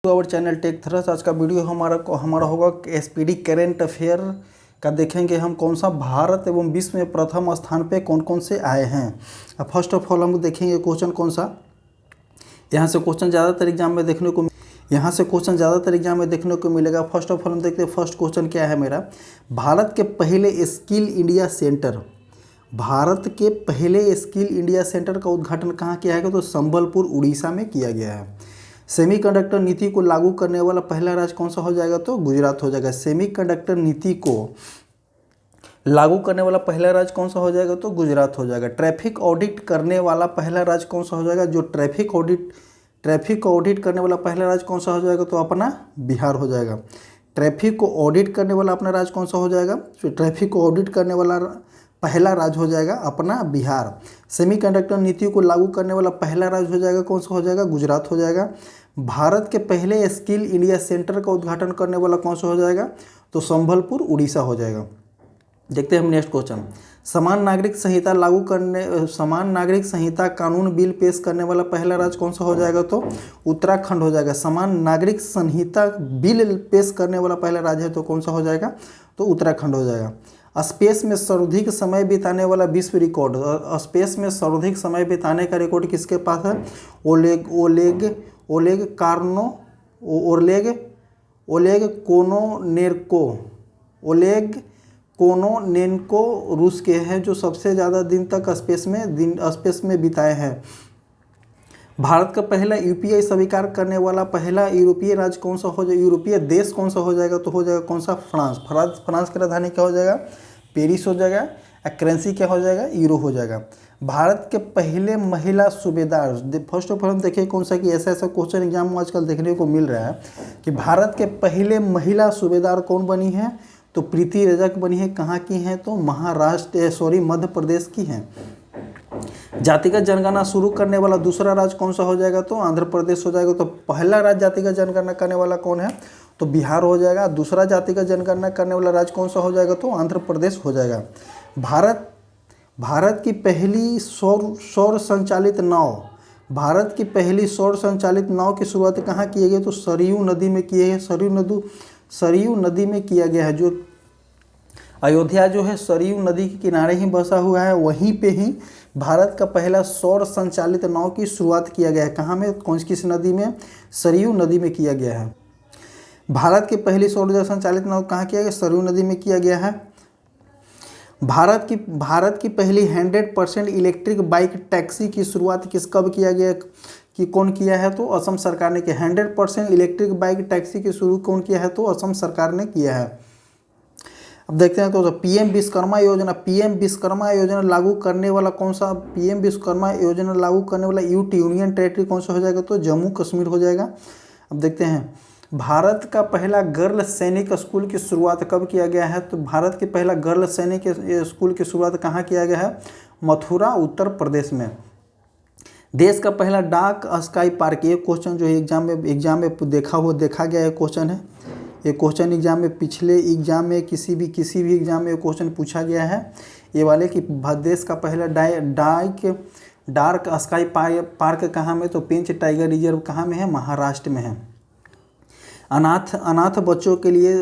Our channel take thrust. आज का video हमारा होगा एसपीडी करेंट अफेयर का। देखेंगे हम कौन सा भारत एवं विश्व में प्रथम स्थान पे कौन कौन से आए हैं। अब फर्स्ट ऑफ ऑल हम देखेंगे क्वेश्चन कौन सा, यहाँ से क्वेश्चन ज़्यादातर एग्जाम में देखने को मिलेगा। फर्स्ट ऑफ ऑल हम देखते हैं फर्स्ट क्वेश्चन क्या है मेरा। भारत के पहले स्किल इंडिया सेंटर का उद्घाटन कहाँ किया है तो संबलपुर उड़ीसा में किया गया है। सेमीकंडक्टर नीति को लागू करने वाला पहला राज्य कौन सा हो जाएगा तो गुजरात हो जाएगा। सेमीकंडक्टर नीति को लागू करने वाला पहला राज्य कौन सा हो जाएगा तो गुजरात हो जाएगा। ट्रैफिक ऑडिट करने वाला पहला राज्य कौन सा हो जाएगा, जो ट्रैफिक ऑडिट करने वाला पहला राज्य कौन सा हो जाएगा तो अपना बिहार हो जाएगा। ट्रैफिक को ऑडिट करने वाला अपना राज्य कौन सा हो जाएगा, तो ट्रैफिक को ऑडिट करने वाला पहला राज्य हो जाएगा अपना बिहार। सेमीकंडक्टर नीति को लागू करने वाला पहला राज्य हो जाएगा कौन सा हो जाएगा, गुजरात हो जाएगा। भारत के पहले स्किल इंडिया सेंटर का उद्घाटन करने वाला कौन सा हो जाएगा तो संबलपुर उड़ीसा हो जाएगा। देखते हैं हम नेक्स्ट क्वेश्चन। समान नागरिक संहिता कानून बिल पेश करने वाला पहला राज्य कौन सा हो जाएगा तो उत्तराखंड हो जाएगा। समान नागरिक संहिता बिल पेश करने वाला पहला राज्य है तो कौन सा हो जाएगा तो उत्तराखंड हो जाएगा। स्पेस में सर्वाधिक समय बिताने वाला विश्व रिकॉर्ड, स्पेस में सर्वाधिक समय बिताने का रिकॉर्ड किसके पास है, ओलेग कोनोनेनको रूस के हैं, जो सबसे ज़्यादा दिन तक स्पेस में बिताए हैं। भारत का पहला यूपीआई स्वीकार करने वाला पहला यूरोपीय राज्य कौन सा हो जाएगा, यूरोपीय देश कौन सा हो जाएगा तो हो जाएगा कौन सा, फ्रांस की राजधानी क्या हो जाएगा, पेरिस हो जाएगा। करेंसी क्या हो जाएगा, यूरो हो जाएगा। भारत के पहले महिला सूबेदार, फर्स्ट ऑफ ऑल हम देखिए कौन सा कि ऐसा क्वेश्चन एग्जाम में आजकल देखने को मिल रहा है कि भारत के पहले महिला सूबेदार कौन बनी है तो प्रीति रजक बनी है। कहाँ की हैं तो मध्य प्रदेश की हैं। जातिगत जनगणना शुरू करने वाला दूसरा राज्य कौन सा हो जाएगा तो आंध्र प्रदेश हो जाएगा। तो पहला राज्य जातिगत जनगणना करने वाला कौन है तो बिहार हो जाएगा। दूसरा जातिगत जनगणना करने वाला राज्य कौन सा हो जाएगा तो आंध्र प्रदेश हो जाएगा। भारत की पहली सौर संचालित नाव की शुरुआत कहाँ की गई तो सरयू नदी में की है। सरयू नदी में किया गया है। जो अयोध्या जो है सरयू नदी के किनारे ही बसा हुआ है, वहीं पे ही भारत का पहला सौर संचालित नाव की शुरुआत किया गया है। कहाँ में, किस नदी में, सरयू नदी में किया गया है। भारत की पहली सौर संचालित नाव कहाँ किया गया, सरयू नदी में किया गया है। भारत की पहली 100% इलेक्ट्रिक बाइक टैक्सी की शुरुआत कब किया गया कि कौन किया है तो असम सरकार ने किया। 100% इलेक्ट्रिक बाइक टैक्सी की शुरू कौन किया है तो असम सरकार ने किया है। अब देखते हैं तो पीएम विश्वकर्मा योजना लागू करने वाला कौन सा, पीएम विश्वकर्मा योजना लागू करने वाला यूनियन टेरिटरी कौन सा हो जाएगा तो जम्मू कश्मीर हो जाएगा। अब देखते हैं भारत का पहला गर्ल सैनिक स्कूल की शुरुआत कब किया गया है तो भारत के पहला गर्ल सैनिक स्कूल की शुरुआत कहाँ किया गया है, मथुरा उत्तर प्रदेश में। देश का पहला डाक स्काई पार्क, ये क्वेश्चन जो एग्जाम में देखा गया है क्वेश्चन है। ये क्वेश्चन एग्जाम में पिछले एग्जाम में किसी भी एग्जाम में क्वेश्चन पूछा गया है ये वाले कि देश का पहला डार्क स्काई पार्क कहाँ में तो पेंच टाइगर रिजर्व कहाँ में है, महाराष्ट्र में है। अनाथ बच्चों के लिए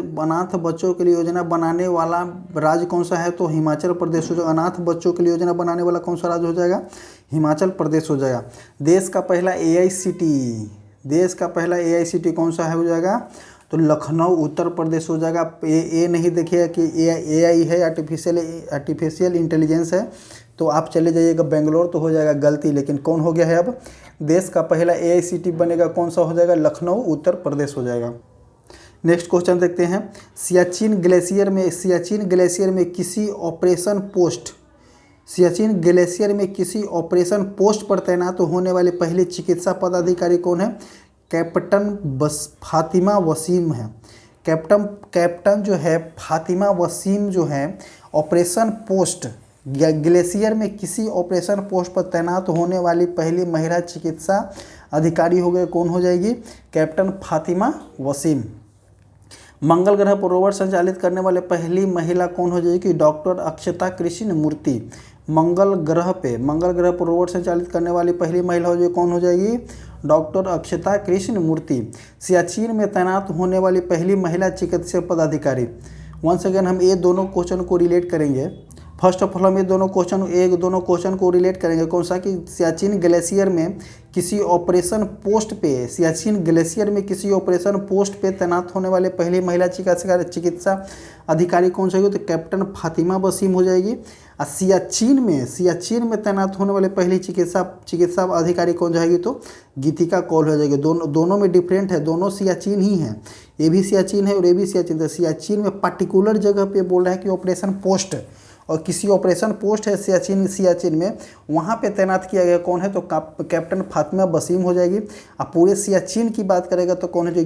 योजना बनाने वाला राज्य कौन सा है तो हिमाचल प्रदेश हो जाएगा। अनाथ बच्चों के लिए योजना बनाने वाला कौन सा राज्य हो जाएगा, हिमाचल प्रदेश हो जाएगा। देश का पहला AICTE कौन सा है हो जाएगा तो लखनऊ उत्तर प्रदेश हो जाएगा। ए नहीं देखिएगा कि AI है, आर्टिफिशियल इंटेलिजेंस है, तो आप चले जाइएगा बेंगलोर तो हो जाएगा गलती। लेकिन कौन हो गया है, अब देश का पहला AICTE बनेगा कौन सा हो जाएगा, लखनऊ उत्तर प्रदेश हो जाएगा। नेक्स्ट क्वेश्चन देखते हैं। सियाचिन ग्लेशियर में किसी ऑपरेशन पोस्ट पर तैनात होने वाले पहले चिकित्सा पदाधिकारी कौन है, कैप्टन फातिमा वसीम है। कैप्टन जो है फातिमा वसीम जो है ऑपरेशन पोस्ट ग्लेशियर में किसी ऑपरेशन पोस्ट पर तैनात होने वाली पहली महिला चिकित्सा अधिकारी हो गए, कौन हो जाएगी, कैप्टन फातिमा वसीम। मंगल ग्रह पर रोवर संचालित करने वाले पहली महिला कौन हो जाएगी, डॉक्टर अक्षता कृष्ण मूर्ति। मंगल ग्रह पर रोवर संचालित करने वाली पहली महिला हो जाएगी, कौन हो जाएगी, डॉक्टर अक्षता कृष्णमूर्ति, सियाचिन में तैनात होने वाली पहली महिला चिकित्सा पदाधिकारी। वंस अगेन हम ये दोनों क्वेश्चन को रिलेट करेंगे। फर्स्ट ऑफ ऑल हम ये दोनों क्वेश्चन को रिलेट करेंगे। कौन सा कि सियाचिन ग्लेशियर में किसी ऑपरेशन पोस्ट पे, सियाचिन ग्लेशियर में किसी ऑपरेशन पोस्ट पे तैनात होने वाले पहली महिला चिकित्सा अधिकारी कौन सी होगी? तो कैप्टन फातिमा वसीम हो जाएगी। और सियाचिन में तैनात होने वाले पहली चिकित्सा अधिकारी कौन जाएगी? तो गीतिका कौल हो जाएगी। दोनों में डिफरेंट है, दोनों सियाचिन ही हैं, ये भी सियाचिन है और ये भी सियाचिन। तो सियाचिन में पर्टिकुलर जगह पे बोल रहा है कि ऑपरेशन पोस्ट, और किसी ऑपरेशन पोस्ट है सियाचिन में, वहाँ पे तैनात किया गया कौन है? तो कैप्टन फातिमा वसीम हो जाएगी। और पूरे सियाचिन की बात करेगा तो कौन है? जो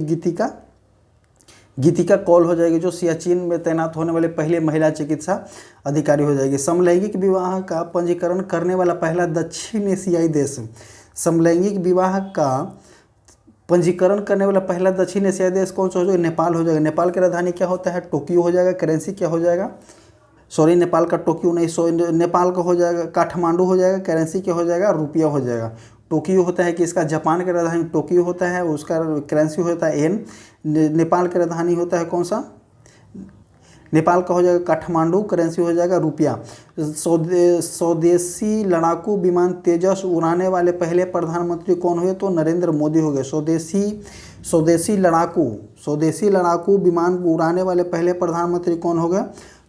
गीतिका कौल हो जाएगी, जो सियाचिन में तैनात होने वाले पहले महिला चिकित्सा अधिकारी हो जाएगी। समलैंगिक विवाह का पंजीकरण करने वाला पहला दक्षिण एशियाई देश, समलैंगिक विवाह का पंजीकरण करने वाला पहला दक्षिण एशियाई देश कौन सा हो जाएगा? नेपाल हो जाएगा। नेपाल की राजधानी क्या होता है? टोक्यो हो जाएगा। करेंसी क्या हो जाएगा? सॉरी, नेपाल का टोक्यो नहीं, नेपाल का हो जाएगा काठमांडू हो जाएगा। करेंसी क्या हो जाएगा? रुपया हो जाएगा। टोक्यो होता है कि इसका जापान का राजधानी टोक्यो होता है, उसका करेंसी होता है येन। नेपाल का राजधानी होता है कौन सा? नेपाल का हो जाएगा काठमांडू, करेंसी हो जाएगा रुपया। स्वदेशी लड़ाकू विमान तेजस उड़ाने वाले पहले प्रधानमंत्री कौन हुए? तो नरेंद्र मोदी हो गए। स्वदेशी लड़ाकू विमान उड़ाने वाले पहले प्रधानमंत्री कौन हो गए?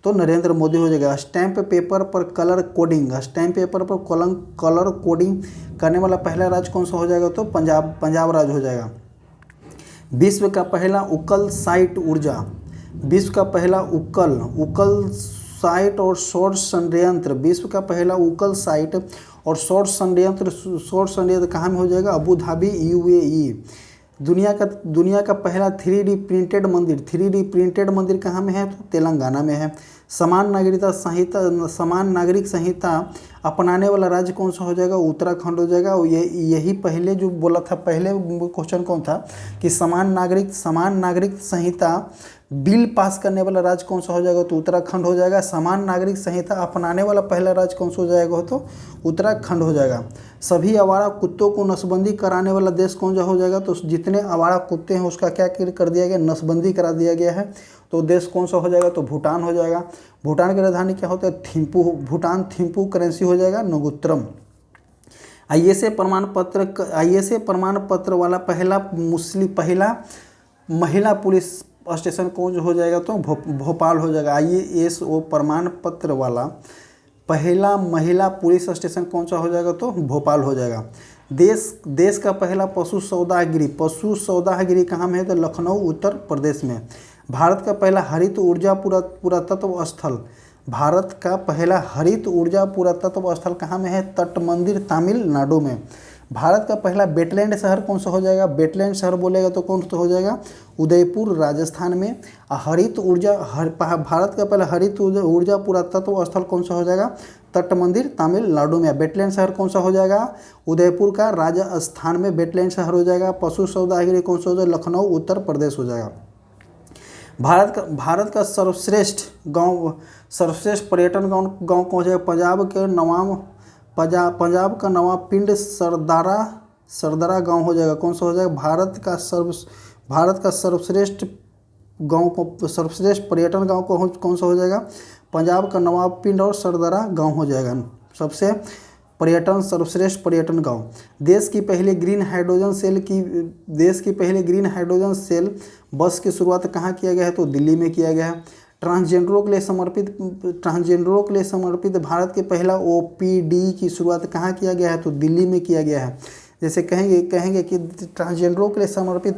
तो नरेंद्र मोदी हो जाएगा। स्टैंप पेपर पर कलर कोडिंग करने वाला पहला राज्य कौन सा हो जाएगा? तो पंजाब राज्य हो जाएगा। विश्व का पहला उकल साइट और सौर संयंत्र, विश्व का पहला उकल साइट और सौर संयंत्र कहाँ में हो जाएगा? Abu Dhabi, UAE। दुनिया का पहला 3D प्रिंटेड मंदिर कहाँ में है? तो तेलंगाना में है। समान नागरिक संहिता अपनाने वाला राज्य कौन सा हो जाएगा? उत्तराखंड हो जाएगा। और यही पहले जो बोला था, पहले क्वेश्चन कौन था कि समान नागरिक संहिता बिल पास करने वाला राज्य कौन सा हो जाएगा? तो उत्तराखंड हो जाएगा। समान नागरिक संहिता अपनाने वाला पहला राज्य कौन सा हो जाएगा? तो उत्तराखंड हो जाएगा। सभी आवारा कुत्तों को नसबंदी कराने वाला देश कौन सा हो जाएगा? तो जितने आवारा कुत्ते हैं उसका क्या कर दिया गया? नसबंदी करा दिया गया है। तो देश कौन सा हो जाएगा? तो भूटान हो जाएगा। भूटान की राजधानी क्या होता है? थिम्पू। भूटान थिम्पू, करेंसी हो जाएगा नगुत्रम। ISA प्रमाण पत्र वाला पहला महिला पुलिस स्टेशन कौन हो जाएगा? तो भोपाल हो जाएगा। ISO प्रमाण पत्र वाला पहला महिला पुलिस स्टेशन कौन सा हो जाएगा? तो भोपाल हो जाएगा। देश का पहला पशु सौदागृह कहाँ में है? तो लखनऊ, उत्तर प्रदेश में। भारत का पहला हरित ऊर्जा पुरातत्व स्थल कहाँ में है? तट मंदिर, तमिलनाडु में। भारत का पहला वेटलैंड शहर कौन सा हो जाएगा? वेटलैंड शहर बोलेगा तो कौन सा हो जाएगा? उदयपुर, राजस्थान में। भारत का पहला हरित ऊर्जा पुरातत्व स्थल कौन सा हो जाएगा? तट मंदिर, तमिलनाडु में। वेटलैंड शहर कौन सा हो जाएगा? उदयपुर का, राजस्थान में वेटलैंड शहर हो जाएगा। पशु सौदागृह कौन सा हो जाएगा? लखनऊ, उत्तर प्रदेश हो जाएगा। भारत का सर्वश्रेष्ठ पर्यटन गांव कौन है? पंजाब का नवाबपिंड सरदारा गांव हो जाएगा। कौन सा हो जाएगा? भारत का सर्वश्रेष्ठ पर्यटन गांव कौन सा हो जाएगा? पंजाब का नवाबपिंड और सरदारा गांव हो जाएगा। सर्वश्रेष्ठ पर्यटन गांव। देश की पहली ग्रीन हाइड्रोजन सेल बस की शुरुआत कहाँ किया गया है? तो दिल्ली में किया गया है। ट्रांसजेंडरों के लिए समर्पित भारत के पहला OPD की शुरुआत कहाँ किया गया है? तो दिल्ली में किया गया है। जैसे कहेंगे कि ट्रांसजेंडरों के लिए समर्पित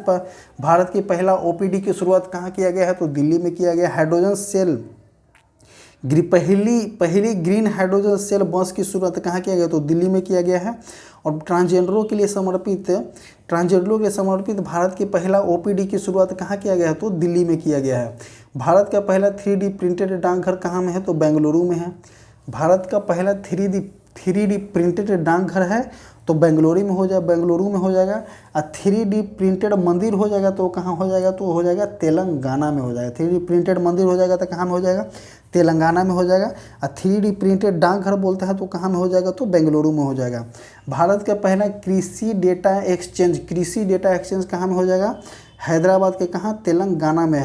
भारत की पहला OPD की शुरुआत कहाँ किया गया है? तो दिल्ली में किया गया। हाइड्रोजन सेल पहली ग्रीन हाइड्रोजन सेल बस की शुरुआत कहाँ किया गया? तो दिल्ली में किया गया है। और ट्रांसजेंडरों के लिए समर्पित भारत की पहला OPD की शुरुआत कहाँ किया गया है? तो दिल्ली में किया गया है। भारत का पहला 3D प्रिंटेड डाकघर कहाँ में है? तो बेंगलुरु में है। भारत का पहला 3D प्रिंटेड डाकघर है तो बेंगलुरु में हो जाएगा। और 3D प्रिंटेड मंदिर हो जाएगा तो कहाँ हो जाएगा, तो हो जाएगा तेलंगाना में हो जाएगा। 3D प्रिंटेड मंदिर हो जाएगा तो कहाँ में हो जाएगा, तेलंगाना में हो जाएगा। और 3D प्रिंटेड डाकघर बोलते हैं तो कहाँ में हो जाएगा, तो बेंगलुरु में हो जाएगा। भारत का पहला कृषि डेटा एक्सचेंज कहाँ में हो जाएगा, हैदराबाद के कहाँ, तेलंगाना में,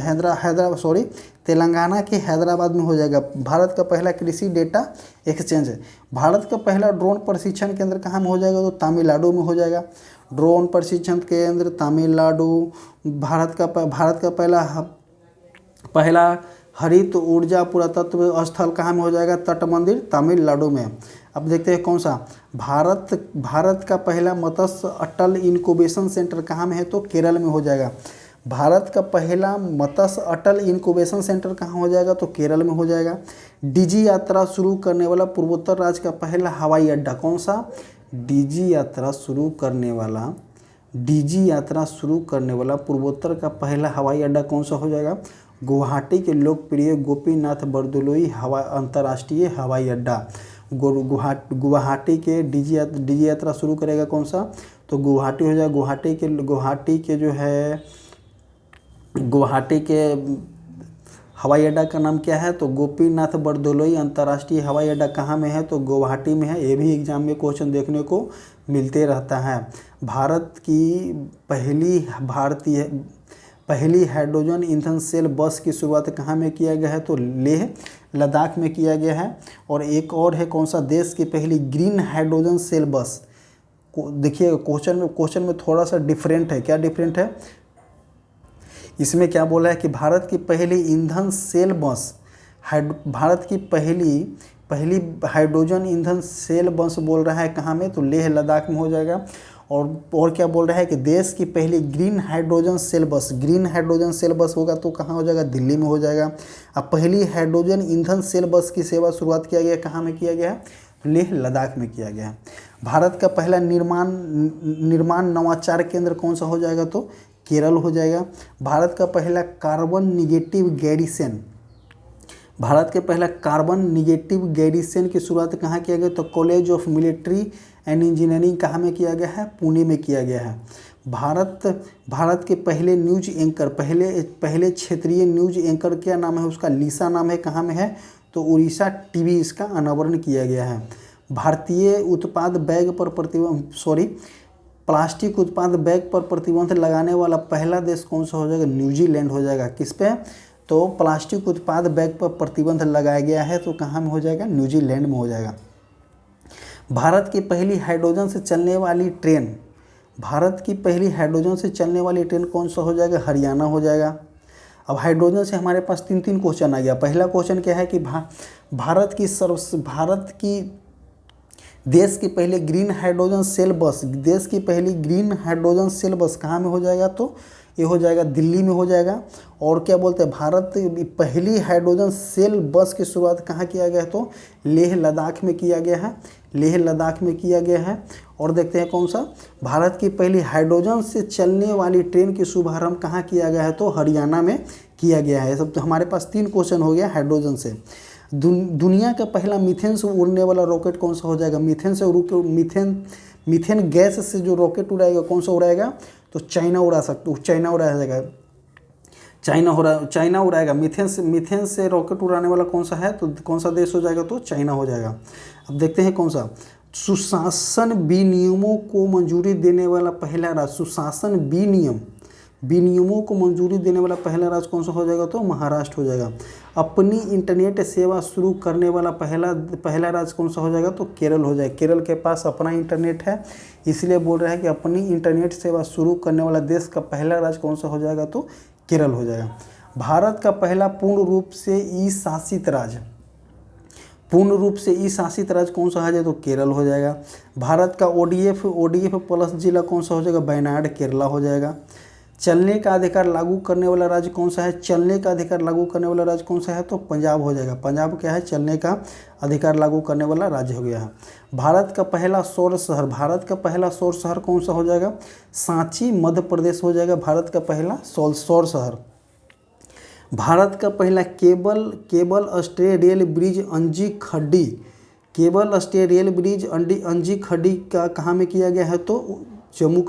तेलंगाना के हैदराबाद में हो जाएगा। भारत का पहला कृषि डेटा एक्सचेंज है। भारत का पहला ड्रोन प्रशिक्षण केंद्र कहाँ में हो जाएगा, तो तमिलनाडु में हो जाएगा। ड्रोन प्रशिक्षण केंद्र तमिलनाडु। भारत का पहला हरित ऊर्जा पुरातत्व स्थल कहाँ में हो जाएगा, तट मंदिर तमिलनाडु में। अब देखते हैं कौन सा, भारत का पहला मत्स्य अटल इनक्यूबेशन सेंटर कहाँ में है, तो केरल में हो जाएगा। भारत का पहला मत्स्य अटल इनक्यूबेशन सेंटर कहाँ हो जाएगा, तो केरल में हो जाएगा। डीजी यात्रा शुरू करने वाला पूर्वोत्तर राज्य का पहला हवाई अड्डा कौन सा, डीजी यात्रा शुरू करने वाला पूर्वोत्तर का पहला हवाई अड्डा कौन सा हो जाएगा, गुवाहाटी के लोकप्रिय गोपीनाथ बरदलोई अंतर्राष्ट्रीय हवाई अड्डा। गुवाहाटी के डीजी यात्रा शुरू करेगा कौन सा, तो गुवाहाटी हो जाएगा। गुवाहाटी के हवाई अड्डा का नाम क्या है, तो गोपीनाथ बरदलोई अंतर्राष्ट्रीय हवाई अड्डा कहाँ में है, तो गुवाहाटी में है। ये भी एग्जाम में क्वेश्चन देखने को मिलते रहता है। भारत की पहली हाइड्रोजन ईंधन सेल बस की शुरुआत कहाँ में किया गया है, तो लेह लद्दाख में किया गया है। और एक और है कौन सा, देश की पहली ग्रीन हाइड्रोजन सेल बस। देखिए क्वेश्चन में थोड़ा सा डिफरेंट है। क्या डिफरेंट है, इसमें क्या बोला है कि भारत की पहली ईंधन सेल बस, भारत की पहली हाइड्रोजन ईंधन सेल बस बोल रहा है कहाँ में, तो लेह लद्दाख में हो जाएगा। और क्या बोल रहा है कि देश की पहली ग्रीन हाइड्रोजन सेल बस होगा तो कहाँ हो जाएगा, दिल्ली में हो जाएगा। अब पहली हाइड्रोजन ईंधन सेल बस की सेवा शुरुआत किया गया कहाँ में किया गया है, लेह लद्दाख में किया गया है। भारत का पहला निर्माण नवाचार केंद्र कौन सा हो जाएगा, तो केरल हो जाएगा। भारत का पहला कार्बन निगेटिव गैरिसन की शुरुआत कहाँ किया गया, तो college of military and engineering कहाँ में किया गया है, पुणे में किया गया है। भारत के पहले न्यूज एंकर, पहले क्षेत्रीय न्यूज एंकर क्या नाम है उसका, लीसा नाम है, कहाँ में है, तो उड़ीसा टीवी इसका अनावरण किया गया है। प्लास्टिक उत्पाद बैग पर प्रतिबंध लगाने वाला पहला देश कौन सा हो जाएगा, न्यूजीलैंड हो जाएगा। किस पे, तो प्लास्टिक उत्पाद बैग पर प्रतिबंध लगाया गया है तो कहाँ में हो जाएगा, न्यूजीलैंड में हो जाएगा। भारत की पहली हाइड्रोजन से चलने वाली ट्रेन कौन सा हो जाएगा, हरियाणा हो जाएगा। अब हाइड्रोजन से हमारे पास तीन क्वेश्चन आ गया। पहला क्वेश्चन क्या है कि भारत की देश की पहली ग्रीन हाइड्रोजन सेल बस कहाँ में हो जाएगा, तो ये हो जाएगा दिल्ली में हो जाएगा। और क्या बोलते हैं, भारत पहली हाइड्रोजन सेल बस की शुरुआत कहाँ किया गया है, तो लेह लद्दाख में किया गया है। और देखते हैं कौन सा, भारत की पहली हाइड्रोजन से चलने वाली ट्रेन की शुभारंभ कहाँ किया गया है, तो हरियाणा में किया गया है। सब तो हमारे पास 3 क्वेश्चन हो गया हाइड्रोजन से। दुनिया का पहला मीथेन से उड़ने वाला रॉकेट कौन सा हो जाएगा, मीथेन गैस से जो रॉकेट उड़ाएगा कौन सा उड़ाएगा, तो चाइना उड़ाएगा। मीथेन से रॉकेट उड़ाने वाला कौन सा है, तो कौन सा देश हो जाएगा, तो चाइना हो जाएगा। अब देखते हैं कौन सा, सुशासन विनियमों को मंजूरी देने वाला पहला राज्य, विनियमों को मंजूरी देने वाला पहला राज्य कौन सा हो जाएगा, तो महाराष्ट्र हो जाएगा। अपनी इंटरनेट सेवा शुरू करने वाला पहला राज्य कौन सा हो जाएगा, तो केरल हो जाएगा। केरल के पास अपना इंटरनेट है, इसलिए बोल रहा है कि अपनी इंटरनेट सेवा शुरू करने वाला देश का पहला राज्य कौन सा हो जाएगा, तो केरल हो जाएगा। भारत का पहला पूर्ण रूप से ई शासित राज्य कौन सा है, तो केरल हो जाएगा। भारत का ODF प्लस जिला कौन सा हो जाएगा, वायनाड केरला हो जाएगा। चलने का अधिकार लागू करने वाला राज्य कौन सा है, तो पंजाब हो जाएगा। पंजाब क्या है, चलने का अधिकार लागू करने वाला राज्य हो गया है। भारत का पहला सौर शहर कौन सा हो जाएगा, सांची मध्य प्रदेश हो जाएगा। भारत का पहला सौर शहर। भारत का पहला केबल स्टे रेल ब्रिज अंजी खड्डी केबल स्टे रेल ब्रिज अंजी खड़ी का कहाँ में किया गया है? तो जम्मू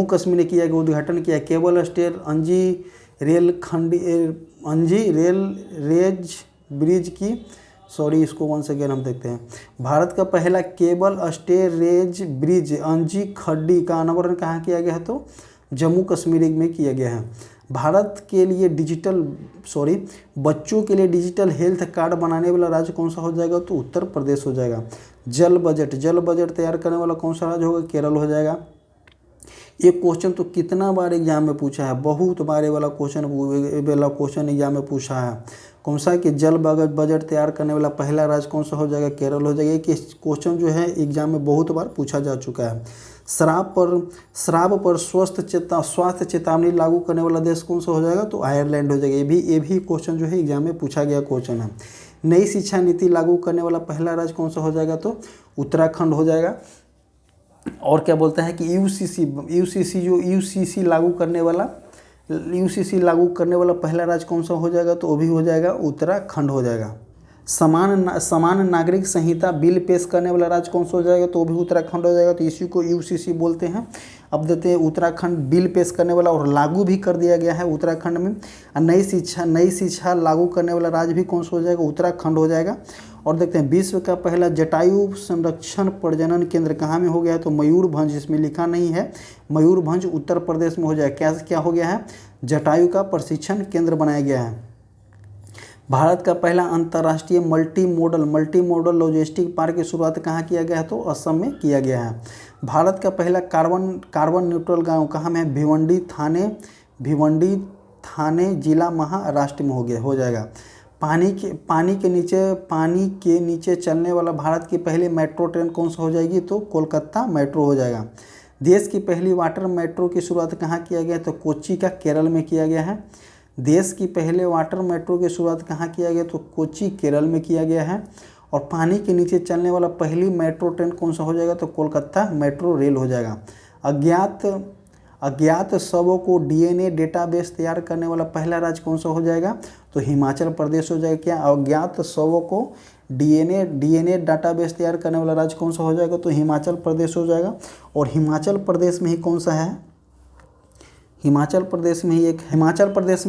कश्मीर ने किया गया, उद्घाटन किया। केबल स्टे अंजी रेज ब्रिज की, सॉरी इसको वंस अगेन हम देखते हैं। भारत का पहला केबल स्टे रेज ब्रिज अंजी खड्डी का अनावरण कहाँ किया गया है? तो जम्मू कश्मीर में किया गया है। भारत के लिए बच्चों के लिए डिजिटल हेल्थ कार्ड बनाने वाला राज्य कौन सा हो जाएगा? तो उत्तर प्रदेश हो जाएगा। जल बजट तैयार करने वाला कौन सा राज्य होगा? केरल हो जाएगा। एक क्वेश्चन तो कितना बार एग्जाम में पूछा है, बहुत बार ये वाला क्वेश्चन एग्जाम में पूछा है। कौन सा कि जल बजट तैयार करने वाला पहला राज्य कौन सा हो जाएगा? केरल हो जाएगा। कि क्वेश्चन जो है एग्जाम में बहुत बार पूछा जा चुका है। शराब पर स्वास्थ्य चेतावनी लागू करने वाला देश कौन सा हो जाएगा? तो आयरलैंड हो जाएगा। ये भी क्वेश्चन जो है एग्जाम में पूछा गया क्वेश्चन है। नई शिक्षा नीति लागू करने वाला पहला राज्य कौन सा हो जाएगा? तो उत्तराखंड हो जाएगा। और क्या बोलता है कि यूसीसी लागू करने वाला पहला राज्य कौन सा हो जाएगा? तो वो भी हो जाएगा उत्तराखंड हो जाएगा। समान नागरिक संहिता बिल पेश करने वाला राज्य कौन सा हो जाएगा? तो वो भी उत्तराखंड हो जाएगा। तो इसी को यूसीसी बोलते हैं। अब देते हैं उत्तराखंड बिल पेश करने वाला और लागू भी कर दिया गया है उत्तराखंड में। नई शिक्षा लागू करने वाला राज्य भी कौन सा हो जाएगा? उत्तराखंड हो जाएगा। और देखते हैं विश्व का पहला जटायु संरक्षण प्रजनन केंद्र कहाँ में हो गया है? तो मयूरभंज, इसमें लिखा नहीं है, मयूरभंज उत्तर प्रदेश में हो जाएगा। क्या हो गया है? जटायु का प्रशिक्षण केंद्र बनाया गया है। भारत का पहला अंतर्राष्ट्रीय मल्टी मॉडल लॉजिस्टिक पार्क की शुरुआत कहाँ किया गया है? तो असम में किया गया है। भारत का पहला कार्बन न्यूट्रल गांव कहाँ में है? भिवंडी थाने जिला महाराष्ट्र में हो जाएगा। पानी के नीचे चलने वाला भारत की पहली मेट्रो ट्रेन कौन सा हो जाएगी? तो कोलकाता मेट्रो हो जाएगा। देश की पहली वाटर मेट्रो की शुरुआत कहाँ किया गया? तो कोच्चि का केरल में किया गया है। देश की पहले वाटर मेट्रो की शुरुआत कहाँ किया गया? तो कोच्चि केरल में किया गया है। और पानी के नीचे चलने वाला पहली मेट्रो ट्रेन कौन सा हो जाएगा? तो कोलकाता मेट्रो रेल हो जाएगा। अज्ञात शवों को डीएनए डेटाबेस तैयार करने वाला पहला राज्य कौन सा हो जाएगा? तो हिमाचल प्रदेश हो जाएगा। क्या अज्ञात शवों को डीएनए डाटाबेस तैयार करने वाला राज्य कौन सा हो जाएगा? तो हिमाचल प्रदेश हो जाएगा। और हिमाचल प्रदेश में ही कौन सा है? हिमाचल प्रदेश में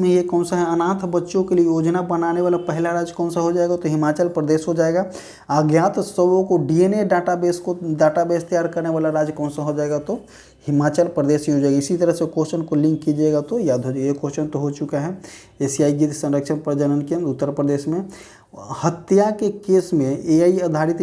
ही एक कौन सा है? अनाथ बच्चों के लिए योजना बनाने वाला पहला राज्य कौन सा हो जाएगा? तो हिमाचल प्रदेश हो जाएगा। अज्ञात शवों को डीएनए डाटाबेस तैयार करने वाला राज्य कौन सा हो जाएगा? तो हिमाचल प्रदेश ही हो जाएगा। इसी तरह से क्वेश्चन को लिंक कीजिएगा तो याद हो जाएगा। ये क्वेश्चन तो हो चुका है। एशियाई गिद्ध संरक्षण प्रजनन केंद्र उत्तर प्रदेश में। हत्या के केस में एआई आधारित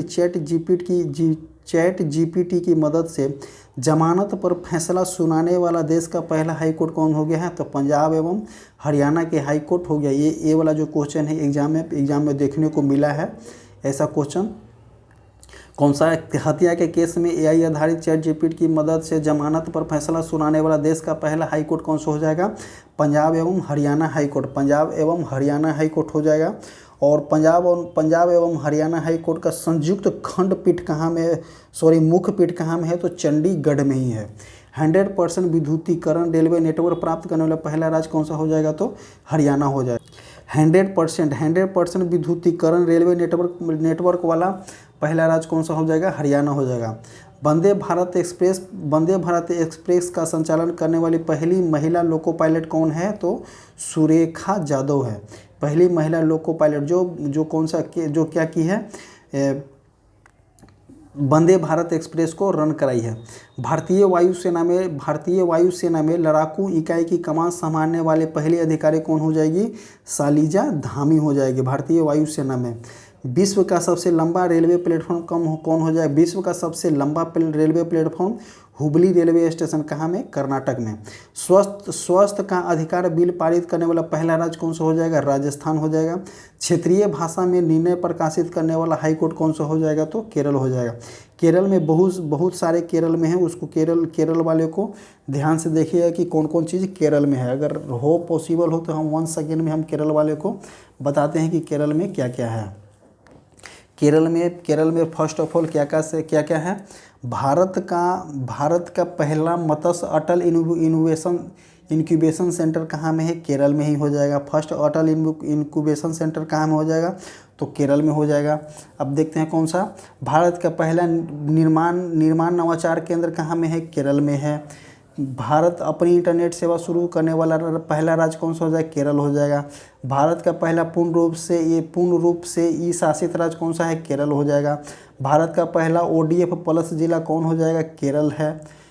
चैट जीपीटी की मदद से जमानत पर फैसला सुनाने वाला देश का पहला हाईकोर्ट कौन हो गया है? तो पंजाब एवं हरियाणा के हाईकोर्ट हो गया। ये वाला जो क्वेश्चन है एग्जाम में देखने को मिला है ऐसा क्वेश्चन। कौन सा? हत्या के केस में एआई आधारित चैट जीपीटी की मदद से जमानत पर फैसला सुनाने वाला देश का पहला हाईकोर्ट कौन सा हो जाएगा? पंजाब एवं हरियाणा हाईकोर्ट हो जाएगा। और पंजाब एवं हरियाणा हाईकोर्ट का संयुक्त खंडपीठ कहाँ में, मुख्य पीठ कहाँ में है? तो चंडीगढ़ में ही है। 100% विद्युतीकरण रेलवे नेटवर्क प्राप्त करने वाला पहला राज्य कौन सा हो जाएगा? तो हरियाणा हो जाएगा। 100% विद्युतीकरण रेलवे नेटवर्क वाला पहला राज्य कौन सा हो जाएगा? हरियाणा हो जाएगा। वंदे भारत एक्सप्रेस का संचालन करने वाली पहली महिला लोको पायलट कौन है? तो सुरेखा जाधव है। पहली महिला लोको पायलट जो क्या की है, वंदे भारत एक्सप्रेस को रन कराई है। भारतीय वायुसेना में लड़ाकू इकाई की कमान संभालने वाले पहले अधिकारी कौन हो जाएगी? शालिजा धामी हो जाएगी भारतीय वायुसेना में। विश्व का सबसे लंबा रेलवे प्लेटफॉर्म कौन हो जाए? विश्व का सबसे लंबा railway platform Hubli railway station कहाँ में? कर्नाटक में। स्वास्थ्य का अधिकार बिल पारित करने वाला पहला राज्य कौन सा हो जाएगा? राजस्थान हो जाएगा। क्षेत्रीय भाषा में निर्णय प्रकाशित करने वाला हाईकोर्ट कौन सा हो जाएगा? तो केरल हो जाएगा। केरल में बहुत सारे केरल में है, उसको केरल वाले को ध्यान से देखिएगा कि कौन कौन चीज़ केरल में है। अगर पॉसिबल हो तो हम 1 सेकेंड में हम केरल वाले को बताते हैं कि केरल में क्या क्या है। केरल में फर्स्ट ऑफ ऑल क्या क्या है? भारत का पहला मत्स्य अटल इंक्यूबेशन सेंटर कहाँ में है, केरल में ही हो जाएगा। फर्स्ट अटल इंक्यूबेशन सेंटर कहाँ में हो जाएगा, तो केरल में हो जाएगा। अब देखते हैं कौन सा, भारत का पहला निर्माण नवाचार केंद्र कहाँ में है, केरल में है। भारत अपनी इंटरनेट सेवा शुरू करने वाला पहला राज्य कौन सा हो जाएगा, केरल हो जाएगा। भारत का पहला पूर्ण रूप से ई शासित राज्य कौन सा है, केरल हो जाएगा। भारत का पहला ODF प्लस जिला कौन हो जाएगा, केरल है।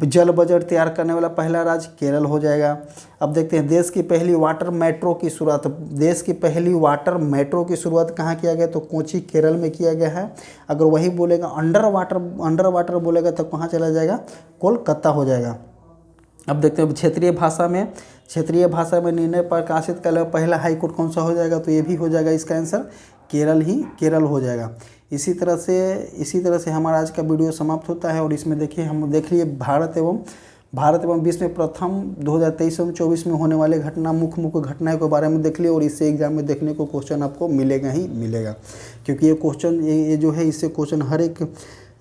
जल बजट तैयार करने वाला पहला राज्य केरल हो जाएगा। अब देखते हैं देश की पहली वाटर मेट्रो की शुरुआत, देश की पहली वाटर मेट्रो की शुरुआत कहाँ किया गया, तो कोची केरल में किया गया है। अगर वही बोलेगा अंडर वाटर बोलेगा तो कहाँ चला जाएगा, कोलकाता हो जाएगा। अब देखते हैं क्षेत्रीय भाषा में निर्णय प्रकाशित करने वाला पहला हाईकोर्ट कौन सा हो जाएगा, तो ये भी हो जाएगा इसका आंसर केरल हो जाएगा। इसी तरह से हमारा आज का वीडियो समाप्त होता है। और इसमें देखिए हम देख लिए भारत एवं विश्व में प्रथम 2023-24 में होने वाले मुख्य घटनाओं के बारे में देख लिए। और इससे एग्जाम में देखने को क्वेश्चन आपको मिलेगा ही मिलेगा, क्योंकि ये क्वेश्चन ये जो है इससे क्वेश्चन हर एक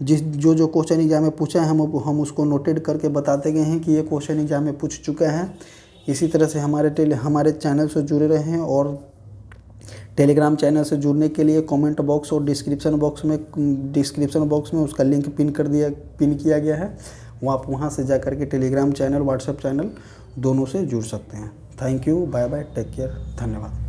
जो क्वेश्चन एग्जाम में पूछा है हम उसको नोटेड करके बताते गए हैं कि ये क्वेश्चन एग्जाम में पूछ चुका है। इसी तरह से हमारे चैनल से जुड़े रहें। और टेलीग्राम चैनल से जुड़ने के लिए कमेंट बॉक्स और डिस्क्रिप्शन बॉक्स में उसका लिंक पिन किया गया है। आप वहाँ से जा कर के टेलीग्राम चैनल, व्हाट्सएप चैनल दोनों से जुड़ सकते हैं। Thank you, bye bye, take care, धन्यवाद।